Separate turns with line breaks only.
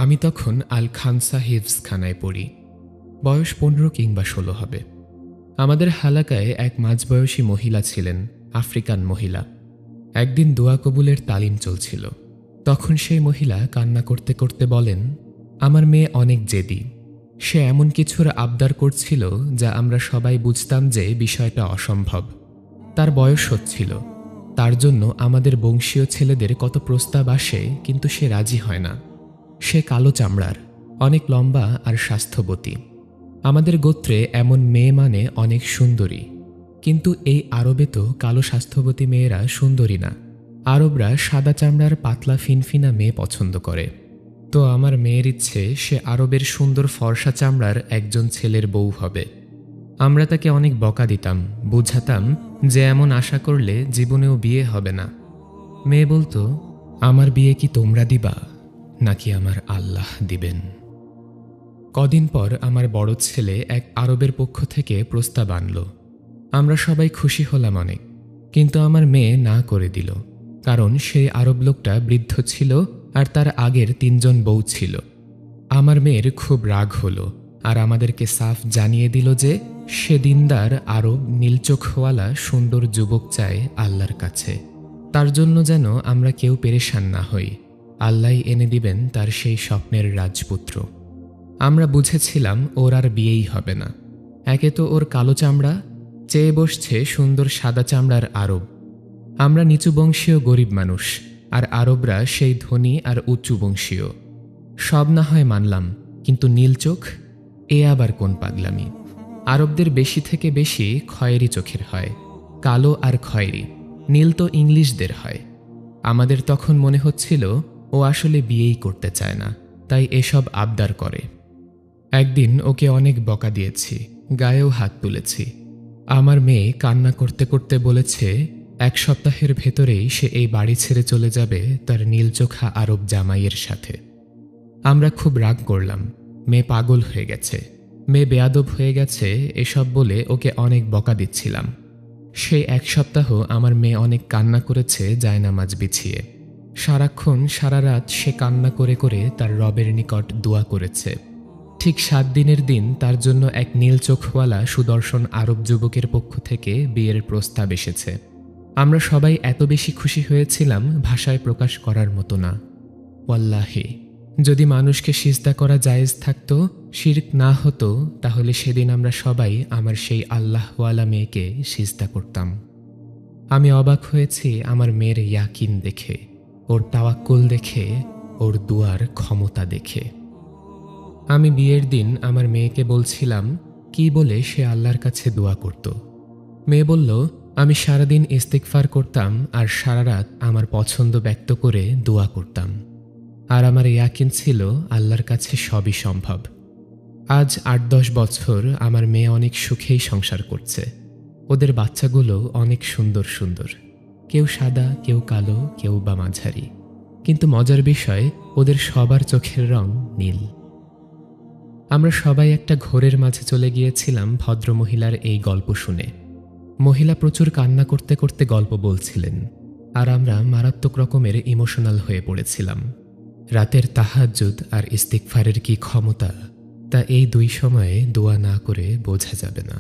আমি তখন আল খানসা হিফজখানায় পড়ি। বয়স 15 কিংবা 16 হবে। আমাদের হালাকায় এক মাঝবয়সী মহিলা ছিলেন, আফ্রিকান মহিলা। একদিন দোয়া কবুলের তালিম চলছিল। তখন সেই মহিলা কান্না করতে করতে বলেন, আমার মেয়ে অনেক জেদি। সে এমন কিছুর আবদার করছিল যা আমরা সবাই বুঝতাম যে বিষয়টা অসম্ভব। তার বয়স হচ্ছিল। তার জন্য আমাদের বংশীয় ছেলেদের কত প্রস্তাব আসে, কিন্তু সে রাজি হয় না। সে কালো চামড়ার, অনেক লম্বা আর স্বাস্থ্যবতী। আমাদের গোত্রে এমন মেয়ে মানে অনেক সুন্দরী, কিন্তু এই আরবে তো কালো স্বাস্থ্যবতী মেয়েরা সুন্দরী না। আরবরা সাদা চামড়ার পাতলা ফিনফিনা মেয়ে পছন্দ করে। তো আমার মেয়ের ইচ্ছে সে আরবের সুন্দর ফর্সা চামড়ার একজন ছেলের বউ হবে। আমরা তাকে অনেক বকা দিতাম, বুঝাতাম যে এমন আশা করলে জীবনেও বিয়ে হবে না। মেয়ে বলতো, আমার বিয়ে কি তোমরা দিবা নাকি আমার আল্লাহ দিবেন? কদিন পর আমার বড় ছেলে এক আরবের পক্ষ থেকে প্রস্তাব আনল। আমরা সবাই খুশি হলাম অনেক, কিন্তু আমার মেয়ে না করে দিল। কারণ সেই আরব লোকটা বৃদ্ধ ছিল আর তার আগের 3 জন বউ ছিল। আমার মেয়ের খুব রাগ হলো আর আমাদেরকে সাফ জানিয়ে দিল যে সে দিনদার আরব নীলচোখওয়ালা সুন্দর যুবক চায় আল্লাহর কাছে। তার জন্য যেন আমরা কেউ পেরেশান না হই। আল্লাহ এনে দিবেন তার সেই স্বপ্নের রাজপুত্র। আমরা বুঝেছিলাম ওর আর বিয়েই হবে না। একে তো ওর কালো চামড়া, চেয়ে বসছে সুন্দর সাদা চামড়ার আরব। আমরা নিচু বংশীয় গরিব মানুষ, আর আরবরা সেই ধনী আর উঁচু বংশীয়। সব না হয় মানলাম, কিন্তু নীল চোখ, এ আবার কোন পাগলামি? আরবদের বেশি থেকে বেশি খয়েরি চোখের হয়, কালো আর খয়েরি। নীল তো ইংলিশদের হয়। আমাদের তখন মনে হচ্ছিল ও আসলে বিয়েই করতে চায় না, তাই এসব আবদার করে। একদিন ওকে অনেক বকা দিয়েছি, গায়েও হাত তুলেছি। আমার মেয়ে কান্না করতে করতে বলেছে 1 সপ্তাহের ভেতরেই সে এই বাড়ি ছেড়ে চলে যাবে তার নীলচোখা আরব জামাইয়ের সাথে। আমরা খুব রাগ করলাম। মেয়ে পাগল হয়ে গেছে, মেয়ে বেয়াদব হয়ে গেছে, এসব বলে ওকে অনেক বকা দিচ্ছিলাম। সেই 1 সপ্তাহ আমার মেয়ে অনেক কান্না করেছে জায়নামাজ বিছিয়ে। সারাক্ষণ সারা রাত সে কান্না করে করে তার রবের নিকট দোয়া করেছে। ঠিক 7 দিনের দিন তার জন্য এক নীল চোখওয়ালা সুদর্শন আরব যুবকের পক্ষ থেকে বিয়ের প্রস্তাব এসেছে। আমরা সবাই এত বেশি খুশি হয়েছিলাম, ভাষায় প্রকাশ করার মতো না। ওয়াল্লাহি, যদি মানুষকে সিজদা করা জায়েজ থাকতো, শিরক না হতো, তাহলে সেদিন আমরা সবাই আমার সেই আল্লাহওয়ালা মেয়েকে সিজদা করতাম। আমি অবাক হয়েছি আমার মেয়ের ইয়াকিন দেখে, ওর তাওয়াক্কুল দেখে, ওর দুয়ার ক্ষমতা দেখে। আমি বিয়ের দিন আমার মেয়েকে বলছিলাম কি বলে সে আল্লাহর কাছে দোয়া করত। মেয়ে বলল, আমি সারাদিন ইস্তিগফার করতাম আর সারা রাত আমার পছন্দ ব্যক্ত করে দোয়া করতাম। আর আমার ইয়াকিন ছিল আল্লাহর কাছে সবই সম্ভব। আজ 8-10 বছর আমার মেয়ে অনেক সুখেই সংসার করছে। ওদের বাচ্চাগুলো অনেক সুন্দর সুন্দর, কেউ সাদা, কেউ কালো, কেউ বা মাঝারি। কিন্তু মজার বিষয়, ওদের সবার চোখের রং নীল। আমরা সবাই একটা ঘোরের মাঝে চলে গিয়েছিলাম ভদ্রমহিলার এই গল্প শুনে। মহিলা প্রচুর কান্না করতে করতে গল্প বলছিলেন, আর আমরা মারাত্মক রকমের ইমোশনাল হয়ে পড়েছিলাম। রাতের তাহাজ্জুদ আর ইস্তিগফারের কি ক্ষমতা, তা এই 2 সময়ে দোয়া না করে বোঝা যাবে না।